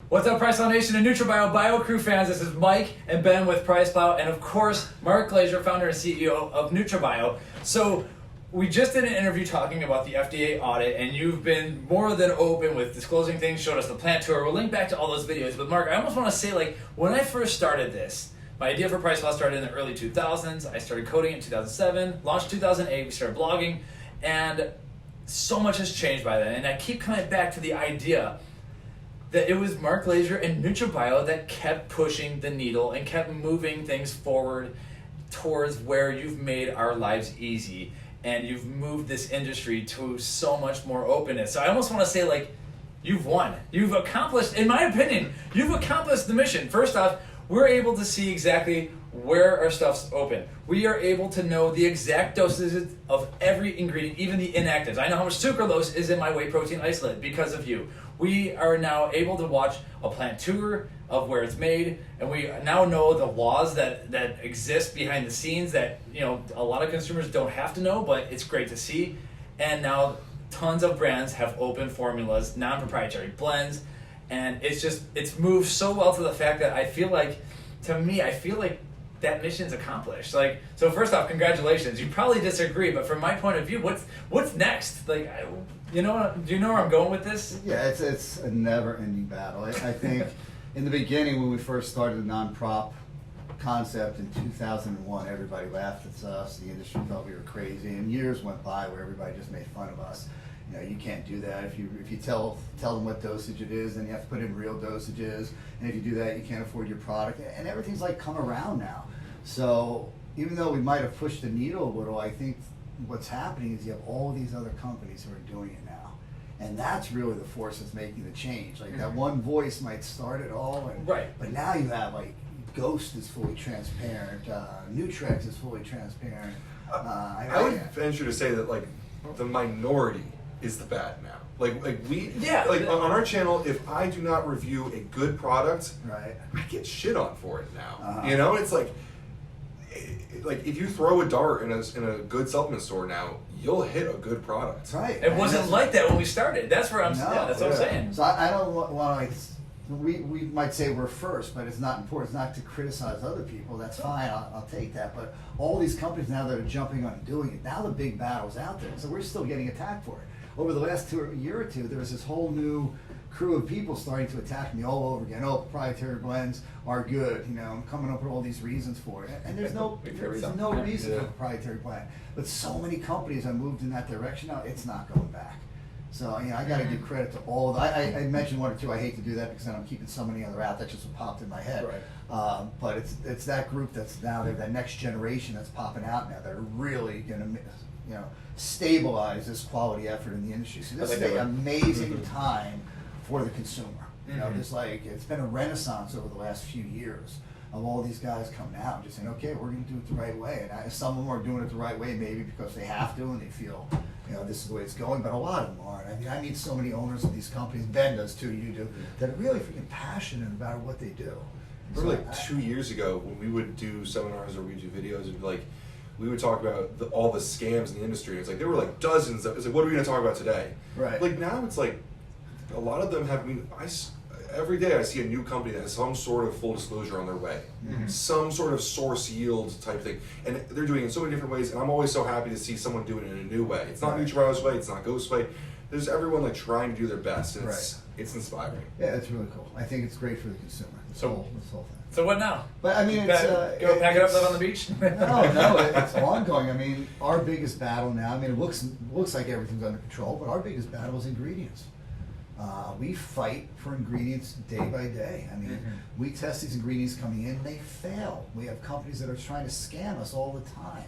What's up, PricePlow Nation and NutraBio Bio Crew fans? This is Mike and Ben with PricePlow, and of course, Mark Glazier, founder and CEO of NutraBio. So, we just did an interview talking about the FDA audit, and you've been more than open with disclosing things, showed us the plant tour. We'll link back to all those videos. But Mark, I almost want to say, like, when I first started this, my idea for PricePlow started in the early 2000s. I started coding in 2007, launched 2008, we started blogging, and so much has changed by then. And I keep coming back to the idea that it was Mark Glazier and NutraBio that kept pushing the needle and kept moving things forward towards where you've made our lives easy and you've moved this industry to so much more openness. So I almost want to say, like, you've won. You've accomplished, in my opinion, you've accomplished the mission. First off, we're able to see exactly where our stuff's open. We are able to know the exact dosages of every ingredient, even the inactives. I know how much sucralose is in my whey protein isolate because of you. We are now able to watch a plant tour of where it's made, and we now know the laws that exist behind the scenes that, you know, a lot of consumers don't have to know, but it's great to see. And now tons of brands have open formulas, non-proprietary blends, and it's moved so well to the fact that I feel like that mission's accomplished. Like, so first off, congratulations. You probably disagree, but from my point of view, what's next? Like, do you know where I'm going with this? Yeah, it's a never-ending battle. I think in the beginning when we first started the non-prop concept in 2001, everybody laughed at us. The industry thought we were crazy, and years went by where everybody just made fun of us. You know, you can't do that. If you tell them what dosage it is, then you have to put in real dosages. And if you do that, you can't afford your product. And everything's like come around now. So even though we might have pushed the needle a little, I think what's happening is you have all these other companies who are doing it now. And that's really the force that's making the change. Like that one voice might start it all. Right. But now you have like Ghost is fully transparent. Nutrex is fully transparent. I would venture to say that like the minority is the bad now. Like on our channel, if I do not review a good product, right, I get shit on for it now. You know, it's like if you throw a dart in a good supplement store now, you'll hit a good product. Right. It wasn't like that when we started. That's where that's what I'm saying. So I don't want to like. We might say we're first, but it's not important. It's not to criticize other people. That's fine. I'll take that. But all these companies now that are jumping on and doing it, now the big battle's out there. So we're still getting attacked for it. Over the last year or two, there was this whole new crew of people starting to attack me all over again. Oh, proprietary blends are good. You know, I'm coming up with all these reasons for it. And there's no reason for a proprietary blend. But so many companies have moved in that direction now, it's not going back. So, you know, I got to give credit to all of them. I mentioned one or two. I hate to do that because then I'm keeping so many other out. That just popped in my head. Right. But it's that group that's now there, that next generation that's popping out now that are really going to, you know, stabilize this quality effort in the industry. So this is an amazing time for the consumer. You know, just like it's been a renaissance over the last few years of all these guys coming out and just saying, okay, we're going to do it the right way. And some of them are doing it the right way maybe because they have to and they feel, you know, this is the way it's going, but a lot of them aren't. I mean, I meet so many owners of these companies, Ben does too, you do, that are really freaking passionate about what they do. Remember like 2 years ago when we would do seminars or we would do videos and like, we would talk about all the scams in the industry. It's like, there were like dozens of, it's like, what are we going to talk about today? Right. Like now it's like, a lot of them have, every day I see a new company that has some sort of full disclosure on their way. Some sort of source yield type thing. And they're doing it in so many different ways, and I'm always so happy to see someone doing it in a new way. It's not NutraBio's way, it's not Ghost's way. There's everyone like trying to do their best, and it's inspiring. Yeah, it's really cool. I think it's great for the consumer. This whole thing. So what now? But I mean, it's go pack it up, live on the beach. no, it's ongoing. I mean, our biggest battle now. I mean, it looks like everything's under control, but our biggest battle is ingredients. We fight for ingredients day by day. I mean, we test these ingredients coming in, they fail. We have companies that are trying to scam us all the time.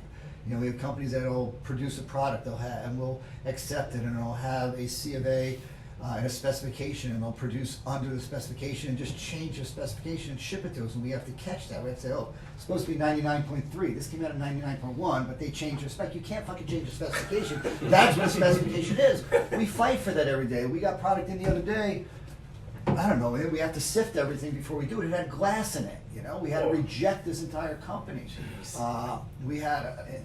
You know, we have companies that will produce a product and we'll accept it, and it'll have a C of A and a specification, and they'll produce under the specification and just change the specification and ship it to us, and we have to catch that. We have to say, oh, it's supposed to be 99.3. This came out at 99.1, but they changed their spec. You can't fucking change the specification. That's what the specification is. We fight for that every day. We got product in the other day. I don't know, we have to sift everything before we do it. It had glass in it, you know? We had to reject this entire company. We had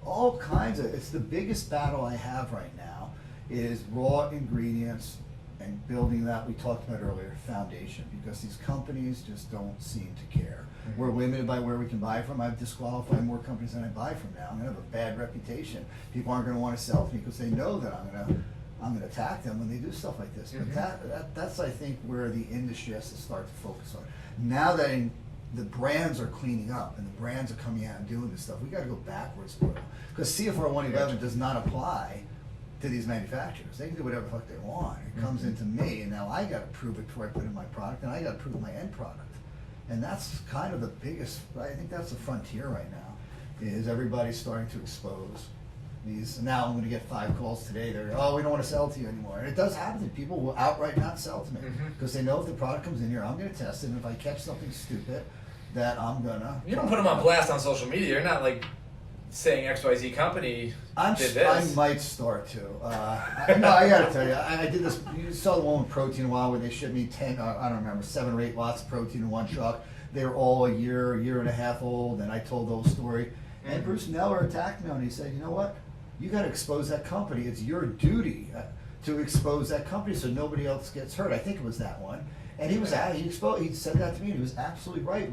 all kinds of, it's the biggest battle I have right now is raw ingredients and building that, we talked about earlier, foundation, because these companies just don't seem to care. Mm-hmm. We're limited by where we can buy from. I've disqualified more companies than I buy from now. I'm gonna have a bad reputation. People aren't gonna wanna sell to me because they know that I'm gonna attack them when they do stuff like this. Mm-hmm. But that's I think where the industry has to start to focus on. Now that the brands are cleaning up and the brands are coming out and doing this stuff, we gotta go backwards for them. Because CFR 111 does not apply to these manufacturers. They can do whatever the fuck they want. It comes into me, and now I gotta prove it before I put it in my product, and I gotta prove my end product. And that's kind of the biggest, I think that's the frontier right now, is everybody's starting to expose these. Now I'm gonna get 5 calls today, they're, oh, we don't wanna sell to you anymore. And it does happen, people will outright not sell to me, because they know if the product comes in here, I'm gonna test it, and if I catch something stupid, that I'm gonna. You don't put them on blast on social media. You're not like saying XYZ company did this. I might start to. No, I gotta tell you, I did this. You saw the one with protein a while where they shipped me 10, I don't remember, 7 or 8 lots of protein in one truck. They were all a year and a half old, and I told the whole story. And Bruce Neller attacked me, and he said, you know what? You got to expose that company. It's your duty to expose that company so nobody else gets hurt. I think it was that one. And he said that to me, and he was absolutely right.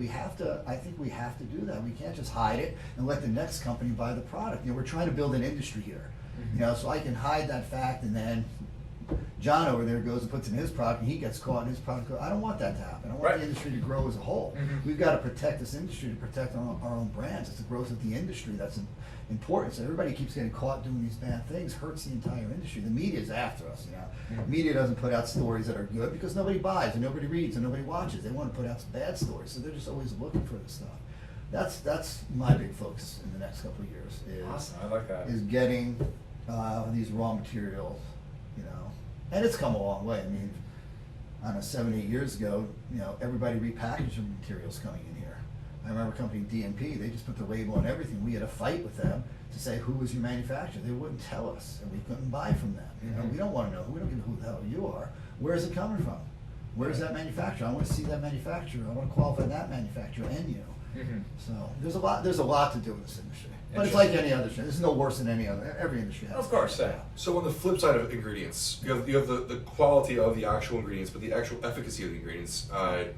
I think we have to do that. We can't just hide it and let the next company buy the product. You know, we're trying to build an industry here. You know, so I can hide that fact, and then John over there goes and puts in his product, and he gets caught in his product. I don't want that to happen. I want the industry to grow as a whole. We've got to protect this industry, to protect our own brands. It's the growth of the industry that's important. So everybody keeps getting caught doing these bad things, hurts the entire industry. The media is after us, you know. Media doesn't put out stories that are good because nobody buys and nobody reads and nobody watches. They want to put out some bad stories, so they're just always looking for this stuff. That's my big focus in the next couple of years. Awesome, I like that. Is getting these raw materials, you know, and it's come a long way. I mean, I don't know, 7, 8 years ago, you know, everybody repackaged their materials coming in here. I remember a company, DNP, they just put the label on everything. We had a fight with them to say, who was your manufacturer? They wouldn't tell us, and we couldn't buy from them. You know, we don't want to know. We don't give a who the hell you are. Where is it coming from? Where's that manufacturer? I want to see that manufacturer. I want to qualify that manufacturer and you. So there's a lot to do in this industry. But it's like any other industry. This is no worse than any other. Every industry has. Of course, yeah. So on the flip side of ingredients, you have the quality of the actual ingredients, but the actual efficacy of the ingredients.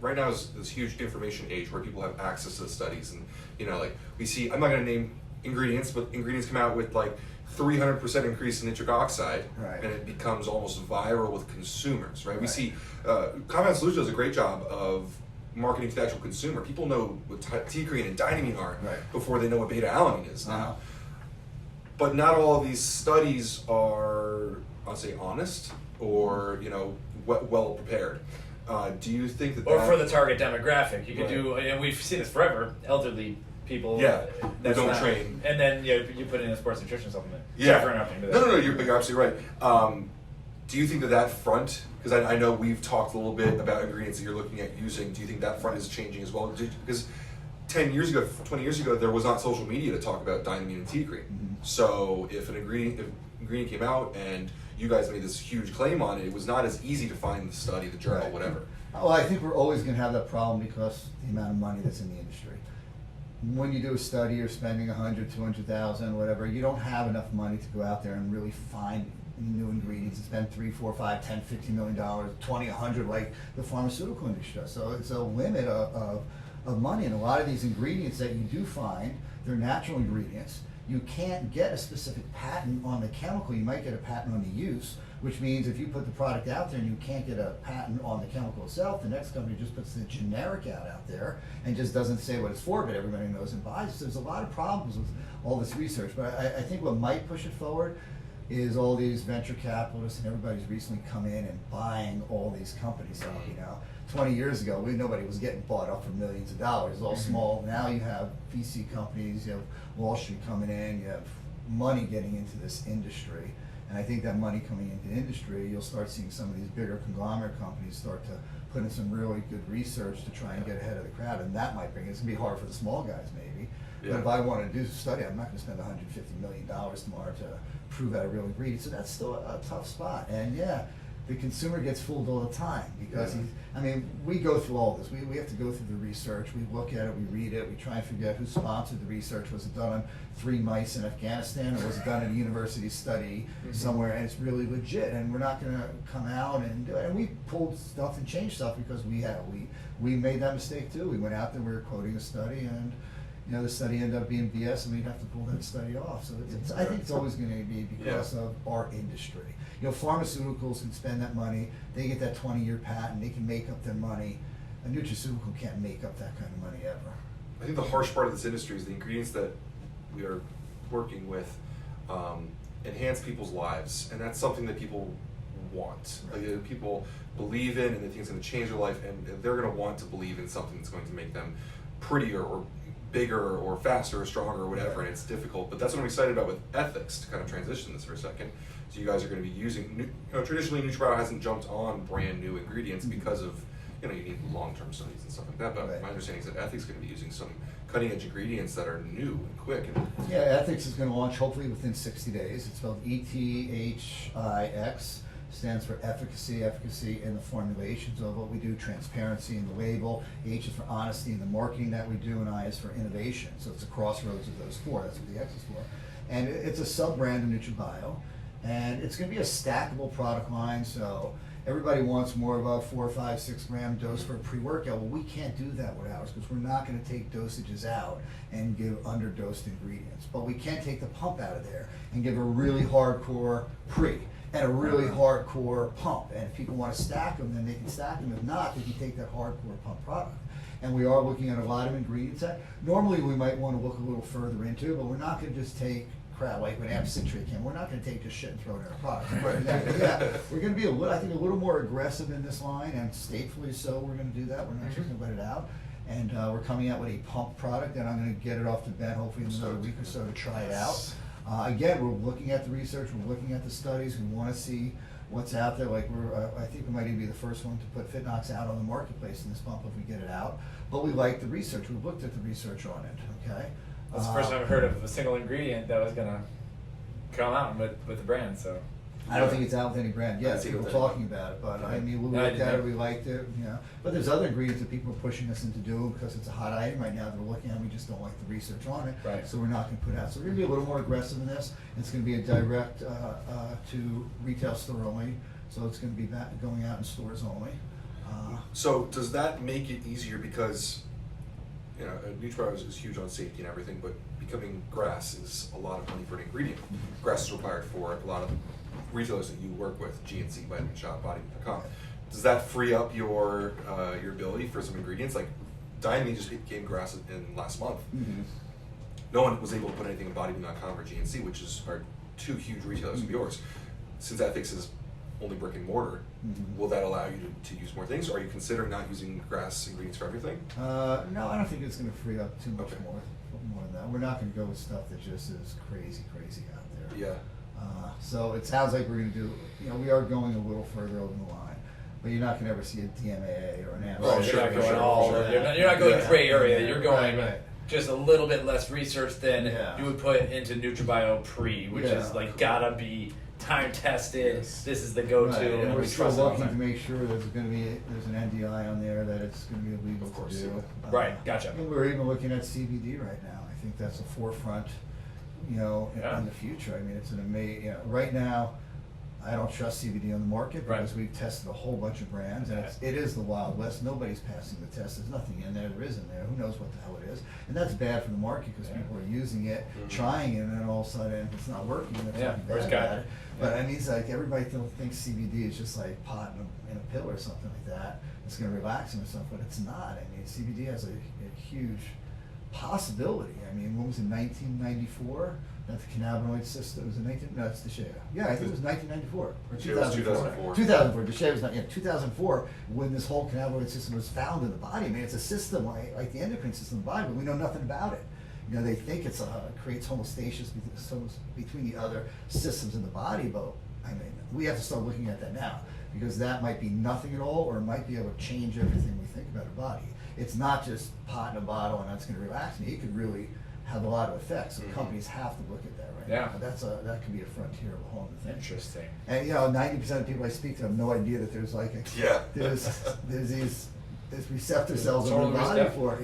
Right now is this huge information age where people have access to the studies, and you know, like we see. I'm not going to name ingredients, but ingredients come out with like 300% increase in nitric oxide, Right. and it becomes almost viral with consumers. Right? We see Compound Solutions does a great job of marketing to the actual consumer. People know what T-creatine and dynamine are before they know what beta-alanine is now. But not all of these studies are, I'll say, honest or, you know, well prepared. Do you think that or for the target demographic, you could do, and we've seen this forever, elderly people that don't train. And then you put in a sports nutrition supplement. Yeah. Sorry for interrupting, but No, you're absolutely right. Do you think that front, because I know we've talked a little bit about ingredients that you're looking at using, do you think that front is changing as well? Because 10 years ago, 20 years ago, there was not social media to talk about dynamine and T-creatine. So if an ingredient came out and you guys made this huge claim on it, it was not as easy to find the study, the journal, whatever. Well, I think we're always going to have that problem because the amount of money that's in the industry. When you do a study, you're spending 100, 200,000, whatever. You don't have enough money to go out there and really find new ingredients and spend $3, $4, $5, $10, $15 million, 20, 100 like the pharmaceutical industry does. So it's a limit of money, and a lot of these ingredients that you do find, they're natural ingredients. You can't get a specific patent on the chemical. You might get a patent on the use, which means if you put the product out there and you can't get a patent on the chemical itself, the next company just puts the generic out there and just doesn't say what it's for, but everybody knows and buys. So there's a lot of problems with all this research, but I think what might push it forward is all these venture capitalists and everybody's recently come in and buying all these companies up, you know. 20 years ago, nobody was getting bought up for millions of dollars. It was all small. Now you have VC companies, you have Wall Street coming in, you have money getting into this industry. And I think that money coming into the industry, you'll start seeing some of these bigger conglomerate companies start to put in some really good research to try and get ahead of the crowd, and that might bring it. It's gonna be hard for the small guys maybe. But if I want to do a study, I'm not going to spend $150 million tomorrow to prove out a real ingredient. So that's still a tough spot. And the consumer gets fooled all the time because we go through all this. We have to go through the research. We look at it, we read it, we try and figure out who sponsored the research. Was it done on 3 mice in Afghanistan, or was it done in a university study somewhere? And it's really legit. And we're not going to come out and do it. And we pulled stuff and changed stuff because we made that mistake too. We went out there, we were quoting a study, and the study ended up being BS, and we'd have to pull that study off. So I think it's always going to be because of our industry. Pharmaceuticals can spend that money. They get that 20-year patent. They can make up their money. A nutraceutical can't make up that kind of money ever. I think the harsh part of this industry is the ingredients that we are working with enhance people's lives, and that's something that people want. Right. Like, people believe in, and they think it's going to change their life, and they're going to want to believe in something that's going to make them prettier or bigger or faster or stronger or whatever, and it's difficult. But that's what I'm excited about with ethics, to kind of transition this for a second. So you guys are going to be using, traditionally NutraBio hasn't jumped on brand new ingredients because of, you need long-term studies and stuff like that. But my understanding is that ethics is going to be using some cutting-edge ingredients that are new and quick. Yeah, ethics is going to launch hopefully within 60 days. It's spelled ETHIX. Stands for efficacy in the formulations of what we do, transparency in the label. H is for honesty in the marketing that we do, and I is for innovation. So it's a crossroads of those 4. That's what the X is for. And it's a sub-brand of NutraBio, and it's going to be a stackable product line. So everybody wants more of a 4, 5, 6 gram dose for a pre-workout. Well, we can't do that with ours because we're not going to take dosages out and give underdosed ingredients. But we can take the pump out of there and give a really hardcore pre and a really hardcore pump. And if people want to stack them, then they can stack them. If not, they can take that hardcore pump product. And we are looking at a lot of ingredients that normally we might want to look a little further into, but we're not going to just take crap like when citrate came. We're not going to take just shit and throw it in our product. We're going to be a little more aggressive in this line, and statefully so. We're going to do that. We're not just going to let it out. And we're coming out with a pump product, and I'm going to get it off to Ben hopefully in another week or so to try it out. Again, we're looking at the research, we're looking at the studies, we want to see what's out there. Like I think we might even be the first one to put Fitnox out on the marketplace in this pump if we get it out. But we like the research, we've looked at the research on it, okay? That's the first time I've heard of a single ingredient that was going to come out with the brand, so. I don't think it's out with any brand yet. People are talking about it, but we looked at it, we liked it, But there's other ingredients that people are pushing us into doing because it's a hot item right now that we're looking at. We just don't like the research on it, so we're not going to put it out. So we're going to be a little more aggressive in this. It's going to be a direct to retail store only, so it's going to be going out in stores only. So does that make it easier because NutraBio is huge on safety and everything, but becoming grass is a lot of money for an ingredient. Grass is required for a lot of retailers that you work with, GNC, Vitamin Shop, Body.com. Does that free up your ability for some ingredients? Like Diamine just became grass in last month. No one was able to put anything in Body.com or GNC, which are 2 huge retailers of yours. Since ethics is only brick and mortar, will that allow you to use more things? Or are you considering not using grass ingredients for everything? No, I don't think it's going to free up too much more than that. We're not going to go with stuff that just is crazy out there. Yeah. So it sounds like we're going to do, we are going a little further over the line, but you're not going to ever see a DMAA or an Right, you're not going gray area. You're going just a little bit less research than you would put into NutraBio Pre, which is like gotta be time tested. This is the go-to, and we're still looking to make sure there's an NDI on there that it's going to be illegal to do. Right, gotcha. And we're even looking at CBD right now. I think that's a forefront. In the future. I mean, it's an amazing. Right now, I don't trust CBD on the market because we've tested a whole bunch of brands, and it is the Wild West. Nobody's passing the test. There's nothing in there. There is in there. Who knows what the hell it is? And that's bad for the market because people are using it, trying it, and then all of a sudden it's not working. And bad about it. But I mean, it's like everybody thinks CBD is just like pot in a pill or something like that. It's going to relax them or something, but it's not. I mean, CBD has a huge possibility. I mean, when was it, 1994? That the cannabinoid system was in it's the shea. Yeah, I think it was 1994 or 2004. 2004. The shea was not. 2004 when this whole cannabinoid system was found in the body. I mean, it's a system like the endocrine system in the body, but we know nothing about it. They think it creates homeostasis between the other systems in the body, but I mean, we have to start looking at that now because that might be nothing at all, or it might be able to change everything we think about our body. It's not just pot in a bottle and that's going to relax me. It could really have a lot of effects. So companies have to look at that right Yeah. now. That could be a frontier of a whole new thing. Interesting. And 90% of people I speak to have no idea that there's like there's these receptor cells in Total the body receptor. for it,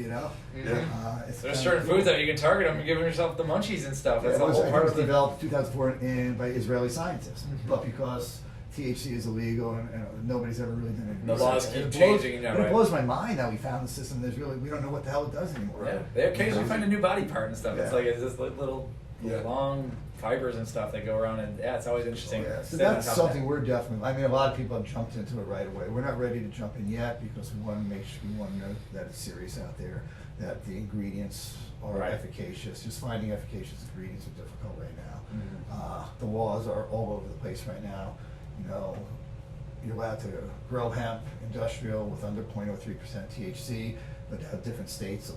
It's There's kinda certain cool. foods that you can target them and give yourself the munchies and stuff. That's It the was, whole part of the. developed in 2004 by Israeli scientists, but because THC is illegal and nobody's ever really done any The research. laws And keep it changing, blows, right? It blows my mind how we found the system. We don't know what the hell it does anymore. Yeah, they occasionally find a new body part and stuff. It's Yeah. like it's just like little long fibers and stuff that go around, and it's always interesting. Yeah, so Staying on that's top of something that. we're definitely. I mean, a lot of people have jumped into it right away. We're not ready to jump in yet because we want to make sure we want to know that it's serious out there, that the ingredients are Right. efficacious. Just finding efficacious ingredients are difficult right now. Mhm. The laws are all over the place right now. You're allowed to grow hemp industrial with under 0.03% THC, but different states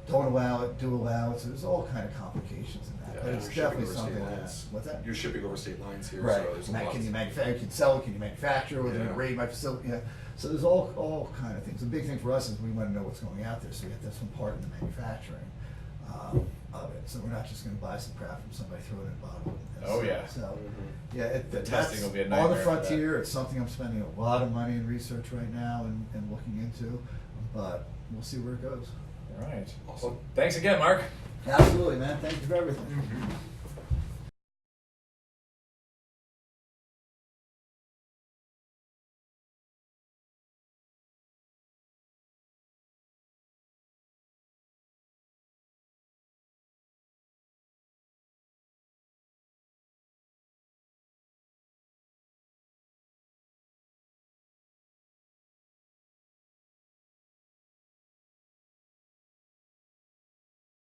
don't allow it, do allow it. So there's all kind of complications in that. But it's you're shipping definitely over state something lines. What's that? You're shipping over state lines here, Right. so there's a lot. Can you manufacture? Can you sell it? Can you manufacture? Within Yeah. a raid my facility? So there's all kind of things. The big thing for us is we want to know what's going out there, so we have to have some part in the manufacturing of it. So we're not just going to buy some crap from somebody, throw it in a bottle. And Oh, sell it. yeah. So The that's testing will be a on nightmare the for that. frontier. It's something I'm spending a lot of money in research right now and looking into, but we'll see where it goes. All right. Awesome. Well, thanks again, Mark. Absolutely, man. Thank you for everything.